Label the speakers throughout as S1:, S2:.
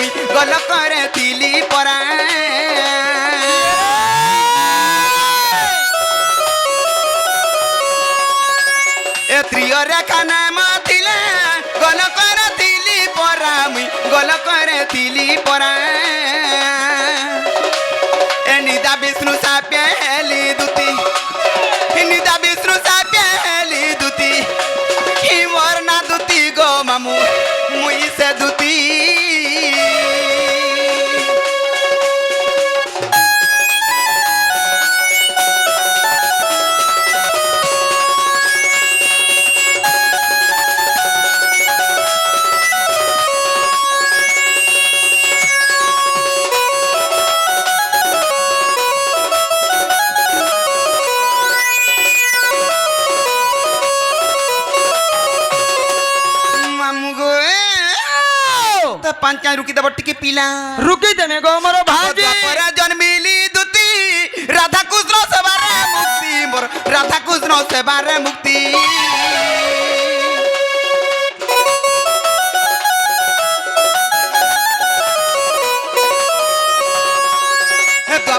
S1: মুই গল করে দিলি পরা এ ত্রিয় রেখা নাম দিলে গল করে দিলি পরা মুই গল করে দিলি পরা এ নিদা বিষ্ণু সাপে হেলি দুতি নিদা বিষ্ণু সাপে হেলি দুতি হিমর না দুতি গো মামু মুই সে দুতি पांचा रुकी दब टिके पीला
S2: रुकी देने गो मोरो भाजी
S1: पर जन्मिली दुती राधा कृष्ण से बारे मुक्ति मोर राधा कृष्ण से बारे मुक्ति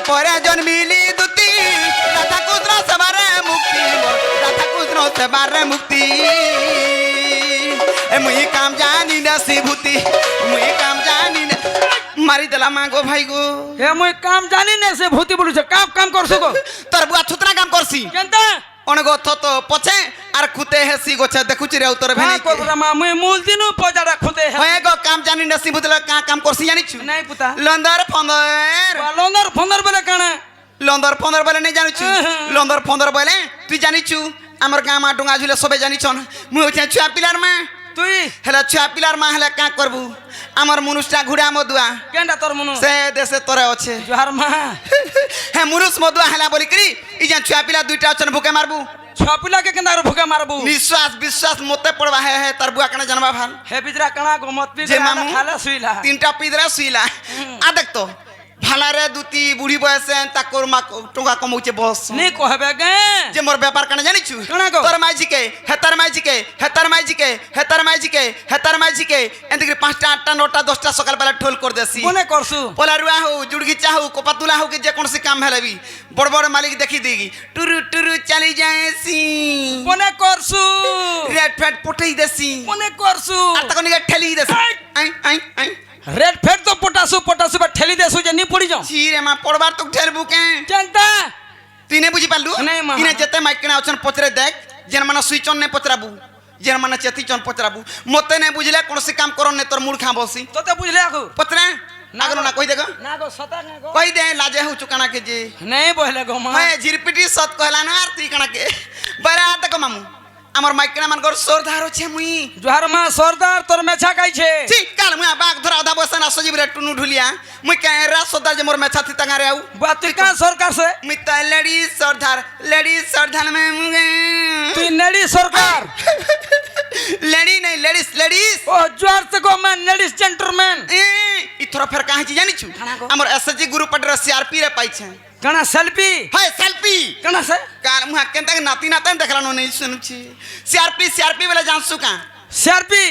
S1: पर जन्मिली दुती राधा कृष्ण से बारे मुक्ति मोर राधा कृष्ण से बारे मुक्ति मुई काम जानी नसीबुती मुई काम जानी न मारी देला मांगो भाई गो
S2: हे मुई काम जानी ने से भूति बोलु छ काम काम करसु गो
S1: तोर बुआ छुतरा काम करसी
S2: केनता
S1: अनगो थतो पछे आर खुते हेसी गो छ देखुची रे उतर भेनी
S2: को रमा मुई मूल दिनु पजाडा खुदे है
S1: होए गो काम जानी नसीबुतला का काम करसी जानी छु
S2: नहीं पता
S1: लंदर फंदर
S2: बेले काना
S1: लंदर फंदर बेले नहीं जानी छु लंदर फंदर बेले तू जानी छु हमर गाम आ डुंगा झुले सबे जानी छन मुई छ छुआ पिलार में
S2: तुई
S1: हेला छुआ पिलार मा हेला का करबू आमर मनुष्टा घुड़ा मदुआ
S2: केंडा तोर मनु
S1: से देशे तोरे अच्छे
S2: जोहार मा
S1: हे मुरुस मदुआ हेला बोली करी इ जा छुआ पिला दुईटा अछन भूखे मारबू
S2: छपिला के केंदा भूखे मारबू
S1: विश्वास विश्वास मोते पड़वा है तार बुआ कने जनवा भान
S2: हे बिजरा कणा गोमत पी
S1: जे मामू
S2: खाला सुइला
S1: तीनटा पिदरा सुइला आ देख तो भाला रे दुती बुढ़ी बयसे ताकोर मा टोंगा कमौचे बस
S2: नी कहबे गे
S1: जे मोर व्यापार कने जानी छु
S2: कणा गो
S1: तोर माई जी के हेतर माई जी के हेतर माई जी के हेतर माई जी के हेतर माई जी के एंतगरी 5टा 8टा 9टा 10टा सकाल बेला ठोल कर देसी
S2: कोने करसु
S1: पोलारुआ हो जुड़गीचा हो कोपातुला हो के जे कोन से काम हेले भी बड़ बड़ मालिक देखी देगी टुरु टुरु चली जाएसी
S2: कोने करसु
S1: रेड फेट पठई देसी
S2: कोने करसु
S1: आ तको निके ठेली देसी आई आई आई
S2: रेड फेट तो पोटासु पोटासु बा ठेली देसु जे नी पड़ी जाऊ
S1: छी रे मा पड़बार तो ठेरबू के
S2: जनता
S1: तीने बुझी पालू
S2: नहीं मा
S1: इने जते माइकना अछन पचरे देख जेन माने सुइचन ने पचराबू जेन माने चेती चन पचराबू मते ने बुझले कोन से काम करन ने तोर मूड खा बसी
S2: तोते बुझले आगु
S1: पचरा नागरो ना कोई देखो
S2: ना गो सता ना गो
S1: कोई दे लाजे हु चुकाना के जे
S2: नहीं बोले गो मा
S1: है झिरपिटी सत कहला ना आरती कना के बरा तक मामू আমার মাইকনা মানগর সরদার আছে মুই
S2: जोहार मा सरदार तोर मेछा काई छे
S1: ঠিক কাল মুই বাগ ধরা আধা বসনা সজীব রে টুনু ঢুলিয়া মুই কেরা সরদার যে মোর মেছা থি তাঙ্গারে আউ
S2: बात का सरकार से
S1: মুই তা লেডি সরদার মে মুগে
S2: तू नेडी सरकार
S1: লেডি নাই লেডিস
S2: ओ जोहार से गो मैं लेडीज जेंटलमैन
S1: इथरो फेर काहे छी जानी छु हमर एसएसजी ग्रुप पर सीआरपी रे पाई छे
S2: कणा सेल्फी
S1: हाय सेल्फी
S2: कणा से
S1: काल मुहा केनता नाती नाता देखला न नहीं सुनु छी सीआरपी वाला जानसु का
S2: सेल्फी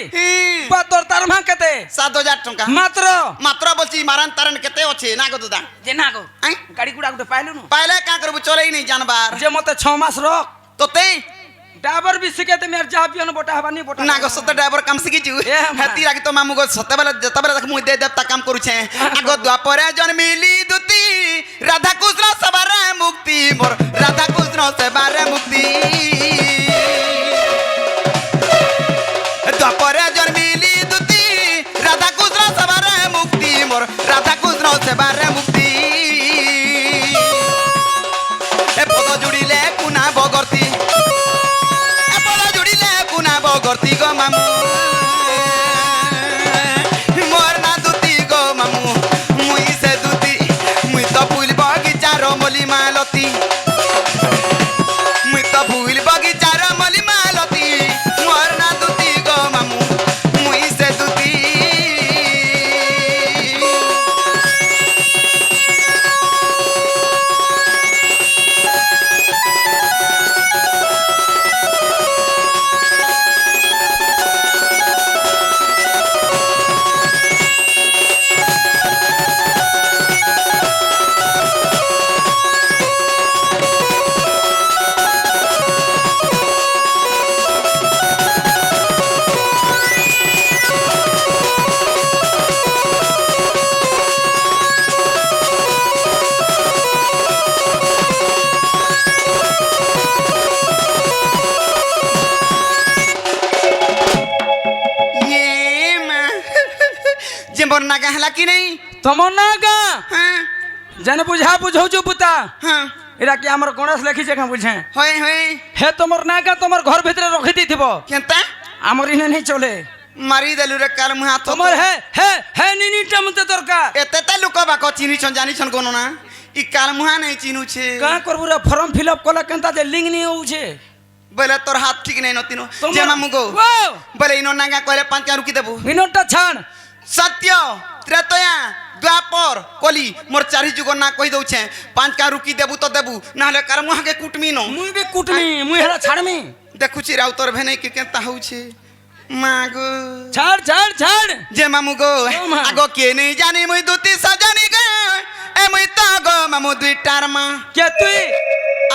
S2: तोर तारमा केते
S1: 7000 टंका
S2: मात्र
S1: बोलची मारन तारन केते अछि ना गो दुदा
S2: जे ना गो गाड़ी गुडा गुटे पाइलु न
S1: पहले का करबु चले ही नहीं जानबार
S2: जे मते 6 मास रख
S1: तोते
S2: ड्राइवर भी सिखे ते मेर जा पियन बोटा हवानी बोटा
S1: ना गो सत ड्राइवर काम सिखी छु हेती लागी तो मामू गो सत बेला जत बेला मुई दे देवता काम करू छे आगो द्वापर जन मिली दुती राधा कृष्ण सबारे मुक्ति मोर राधा कृष्ण सबारे मुक्ति द्वापर जन मिली दुती राधा कृष्ण सबारे मुक्ति मोर राधा कृष्ण सबारे मुक्ति ए पद जुड़िले कुना बगरती करती गो मामू मोर ना दुती गो मामू मुई से दुती मुई तो फूल बगीचा रो मोली मालती मुई तो फूल बगीचा रो যে মোর নাগা হেলা কি নেই
S2: তোমার না গা
S1: হ্যাঁ
S2: জানে বুঝা বুঝাউଛୁ পুতা
S1: হ্যাঁ
S2: এটা কি আমার গণেশ লেখিছে কেন বুঝে
S1: হয় হয়
S2: হে তোমার না গা তোমার ঘর ভিতরে রখি দিথিব
S1: কেনতা
S2: আমার ইনে নেই চলে
S1: মারি দেলু রে কাল মুহা তো
S2: তোমার হে হে হে নিনিটা মতে দরকার
S1: এতে তে লোক বাক চিনিছন জানিছন কোন না ই কাল মুহা নাই চিনুছে
S2: কা করবু রে ফর্ম ফিল আপ কলা কেনতা যে লিঙ্ক নি হউছে
S1: বলে তোর হাত ঠিক নাই নতিনো
S2: তোমার-
S1: যে মামু গো
S2: ও
S1: বলে ইনো নাগা কইলে 5 কা রুকি দেবু
S2: মিনিটটা ছাড়
S1: সত্য ত্রেতয়া দ্বাপর কলি মোর চারি যুগ না কই দউছে 5 কা রুকি দেবু তো দেবু না হলে কার মুহাকে কুটমি নো
S2: মুই বি কুটমি মুই হেলা ছাড়মি
S1: দেখুছি রাউ তোর ভেনে কি কেনতা হউছে মা গো
S2: ছাড় ছাড় ছাড়
S1: যে মামু গো
S2: ও মা।
S1: আগো কে নেই জানি মুই দুতি সজনি গে এ মুই তো গো মামু দুইটার মা
S2: কে তুই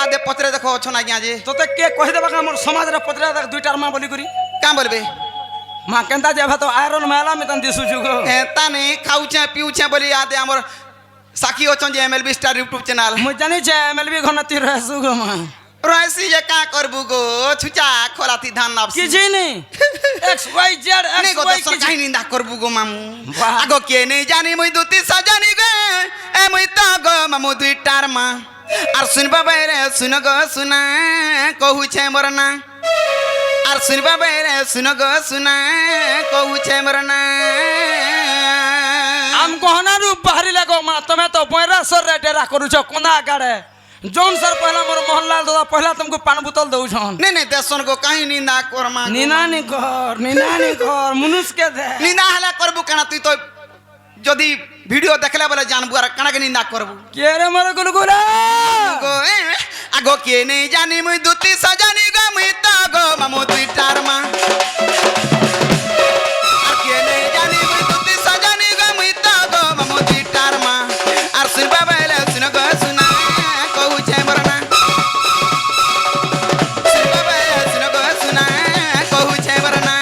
S1: আদে পত্রে দেখো অছ না গিয়া যে
S2: তোতে কে কहि দেবা আমার সমাজরে পত্রা দেখ দুইটার মা বলি করি
S1: কাম বলবে
S2: মা কেনতা যে ভাত আয়রন মেলা মেতান দিছুছু গো
S1: এ তানে খাউছে পিউছে বলি আদে আমার সাক্ষী অছন যে এমএলবি স্টার ইউটিউব চ্যানেল
S2: মুই জানি যে এমএলবি ঘনতি রহসু গো মা
S1: রয়েছি যে কা করবু গো ছুচা খরাতি ধান নাপছি
S2: কি জিনি এক্স ওয়াই জেড
S1: নে
S2: এক্স
S1: গো
S2: ওয়াই
S1: দর্শন কাহিনী দা করবু গো মামু
S2: বাহ।
S1: আগো কে নেই জানি মুই দুতি সজনি গে এ মুই তো গো মামু দুইটার মা আর শুনবা বাইরে শুন গো শুনা কহুছে মোর না আর শুনবা বাইরে শুন গো শুনা কহুছে মোর না
S2: আম গহনা রূপ বাহারি লাগো মা তুমি তো বয়রা সর রে ডেরা করুছ কোনা গাড়ে जोन सर पहला मोर मोहनलाल दादा पहला तुमको पान बोतल दऊ छन
S1: ने ने दर्शन को कहीं निंदा कर मा
S2: नीना नी कर मनुष्य के दे
S1: निंदा हला करबु काना तुई तो जदी वीडियो देखले बोले जानबु आर काना के निंदा करबु
S2: के रे मोर गुलगुला
S1: गो आगो के नहीं जानी मुई दुती सजानी गो मुई तो गो मामू दुई टार मा आर के नहीं जानी मुई दुती सजानी गो मुई तो गो मामू दुई टार मा आर सुन बाबा ले सुन गो सुना कहू छे मरना सुन बाबा सुन गो सुना कहू छे मरना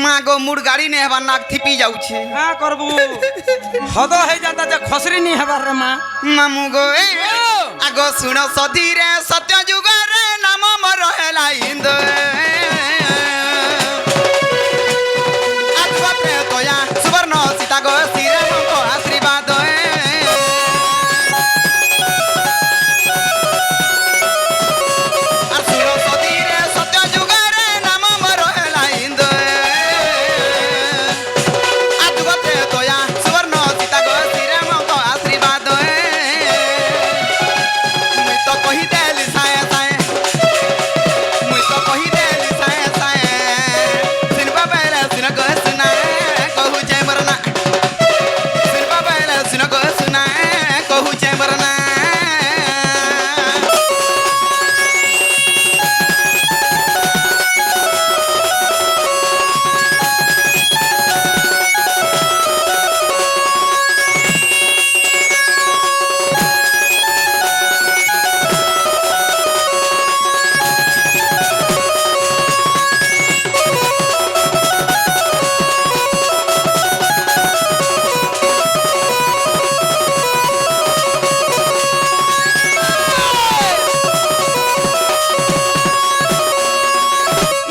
S1: मागो मुड़ गाड़ी ने हवा नाक थिपी जाऊ छे
S2: का करबू हद है जाता जे खसरी नी हेबार रे मां
S1: मामू गो आगो सुनो सधीरे सत्य जुग रे नाम मोर हेला इंद आगो प्रे तोया सुवर्ण सीता गो श्री राम को आशीर्वाद আর সুনো সধীরে সত্য যুগ রে নাম মোর হেলা ইন্দ আজগতে তোয়া সুবর্ণ সীতা গো শ্রীরাম কো আশীর্বাদ মুই তো কহি দেলি সায়ে সায়ে মুই তো কহি দেলি সায়ে সায়ে সিনবা বেলা সিন গো সুনা কহু জয় মরনা সিনবা বেলা সিন গো সুনা কহু জয় মরনা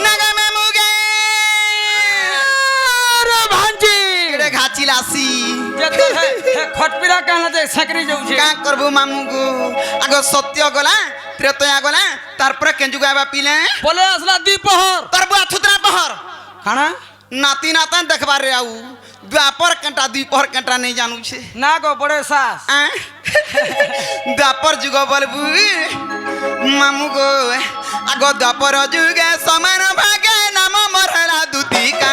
S1: নাগা মেমুগে
S2: रे भांजी
S1: रे घाचिलासी
S2: जे तो है खटपिरा कहना जे सकरी जाऊ छे
S1: का करबो मामू गो आगो सत्य गला त्रेतया गला तारपर केंजु गाबा पिले
S2: बोले असला दीपहर
S1: तरबु अथुतरा पहर
S2: खाना
S1: नाती नातन देखबार रे आऊ द्वापर कंटा द्विपहर कंटा नहीं जानू छे
S2: ना गो बड़े सास
S1: आ? द्वापर जुग बलबु मामू गो आगो द्वापर जुगे समान भागे नाम मरला दुतिका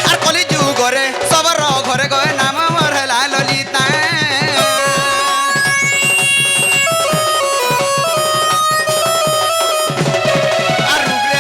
S1: আর কলি যুগরে সবর ঘরে গয়ে নাম মরলা ললিতা আর রূপরে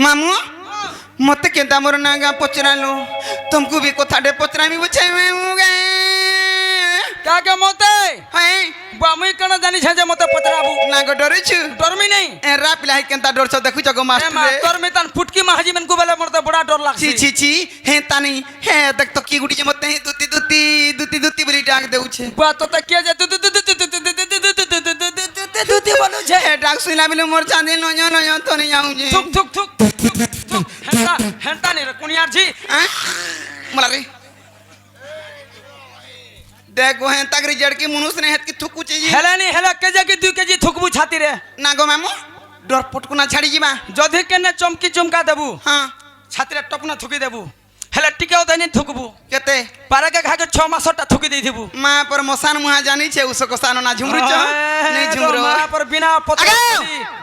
S1: मामू मते केदा मोर नागा पचरालो तुमको भी कोथाडे पचरामी बुझे मामू गे
S2: काके मते
S1: है
S2: बामुई कण जानी छे जे मते पचराबू
S1: नागो डरे छु
S2: डरमी नहीं
S1: एरा पिलाई केनता डर छ देखु जगो
S2: ए
S1: मास्टर रे
S2: मास्टर में तान फुटकी महाजी मन को बेले मरते बड़ा डर लागसी
S1: छी छी छी हे तानी हे देख तो की गुटी जे मते दुती दुती बोली डाक देउ छे
S2: बा तो के जे दूती बनू छे
S1: हे डाक सुइला बिले मोर चांदी नयो तो नहीं आऊ जे
S2: थुक थुक थुक हेंता नहीं रे कुनियार जी
S1: मला रे देखो हे तक रिजल्ट की मनुष्य ने हेत की थुकु छे जी
S2: हेला नहीं हेला के जे की 2 केजी थुकबू छाती रे
S1: नागो मामू डर पटको ना छाड़ी जीवा
S2: जदी केने चमकी चमका देबू
S1: हां
S2: छाती रे टपना थुकी देबू हेला टिके ओदे नहीं थुकबू
S1: केते
S2: पारे के खा के 6 मासटा थुकी देई देबू
S1: मां पर मसान मुहा जानी छे उसको सानो ना झुमरु छ नहीं झुमरो
S2: मां पर बिना पत्र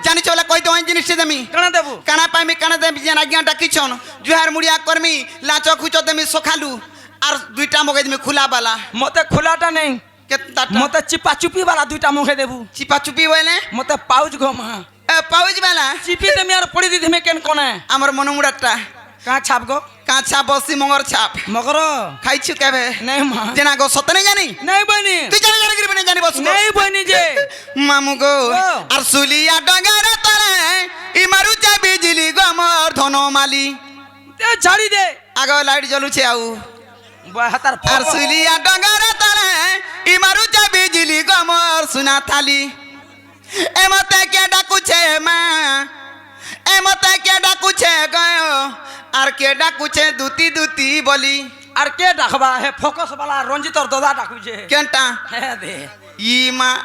S1: जानी चले कोई तो जिनिस छे देमी
S2: कणा देबू
S1: काना पाइमी काना देमी जेना आज्ञा डाकी छन जुहार मुड़िया करमी लाचो खुचो देमी सोखालू और दुईटा मगे देमी खुला वाला
S2: मते खुलाटा नहीं
S1: केता
S2: मते चिपा चुपी वाला 2टा मुखे देबू
S1: चिपा चुपी होले
S2: मते पाउज गो मा
S1: ए पाउज वाला
S2: चिपी दे मेर पड़ी दी में केन कोने
S1: हमर मनमुड़ाटा
S2: का छाप गो
S1: काछा बसी मंगर छाप
S2: मगरो
S1: खाई छु केबे
S2: नहीं मां
S1: जेना गो सतने जानी
S2: नहीं बनी
S1: तू जानी जानी गिरबे नहीं जानी बस
S2: नहीं बनी जे
S1: मामू गो और सुलिया डगर तरे इ मारुचा बिजली गमर धनो माली
S2: ते छाड़ी दे
S1: आगो लाइट जलु छे आउ
S2: बहतर
S1: और सुलिया डगर तरे इ मारुचा बिजली गमर सुना थाली ए मते के डाकू छे मां ए मते के डाकू छे गयो और के डाकू छे दुती बोली
S2: আর কে ডাকবা হে ফোকাস वाला রঞ্জিতর দাদা ডাকু যে
S1: केंटा
S2: হে দে
S1: ई मां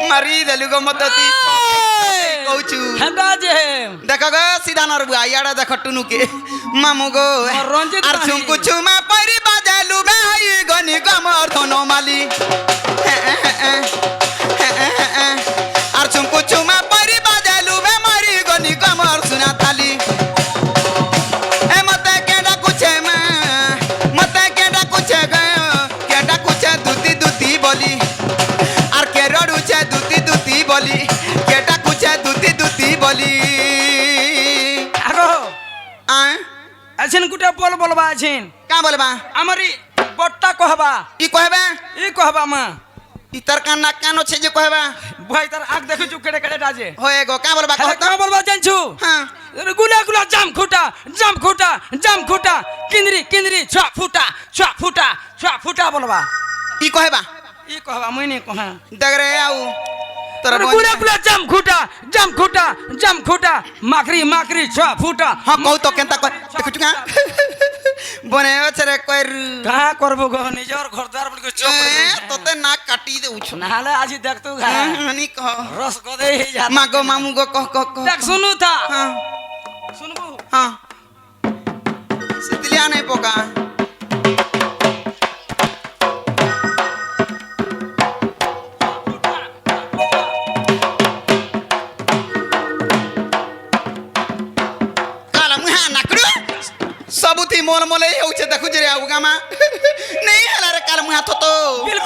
S1: मारी देलु गो मतती कहूचु
S2: হেডা যে
S1: देखो गो सीधा नर बुआ याडा देखो टुनु के मामू गो
S2: रंजित
S1: और
S2: भाई।
S1: छुमकु छुमा परी बाजालु भाई गनी गमर धनो माली और छुमकु छुमा परी बाजालु बे मारी गनी गमर सुना थाली ए मते के डाकू छे मते के डाकू छे गयो के डाकू छे दुती बोली और के रडू छे दुती बोली के डाकू छे दुती बोली
S2: আগো
S1: आ
S2: আছেন গুটা বলবা আছেন
S1: का बोलबा
S2: আমারি বট্টা কহবা
S1: ई कहबा
S2: ই কহবা মা
S1: इतर का नाक कानो छे जे कहबा
S2: ভাই তার আগ দেখু চু কেড়ে কেড়ে ডাজে
S1: होए गो का बोलबा
S2: হ্যাঁ
S1: कहत
S2: কা বলবা জানছু
S1: हां
S2: গুলা গুলা জাম খুটা কিন্দ্রি ছ ফুটা বলবা
S1: ई कहबा
S2: ই কহবা মুই নি কহা
S1: दगरे आउ तोर
S2: গুলা গুলা জাম খুটা মাকরি ছ ফুটা
S1: हां कहू तो केनता कह देखु का बने छरे कइर
S2: কা করব গো নিজর ঘরদার বলি চোপ
S1: तोते नाक काटी दे उछ
S2: নাহলে আজি দেখতু ঘা
S1: हनी कह
S2: রস গদে হে যা
S1: मागो मामू गो कह
S2: দেখ শুনু থা
S1: हां
S2: শুনবু
S1: हां सितलिया नहीं पोका काला मुहा नाकड़ू सबुथी मोल मोले होउछे देखु जे आउ गामा नहीं हला रे काला मुहा तो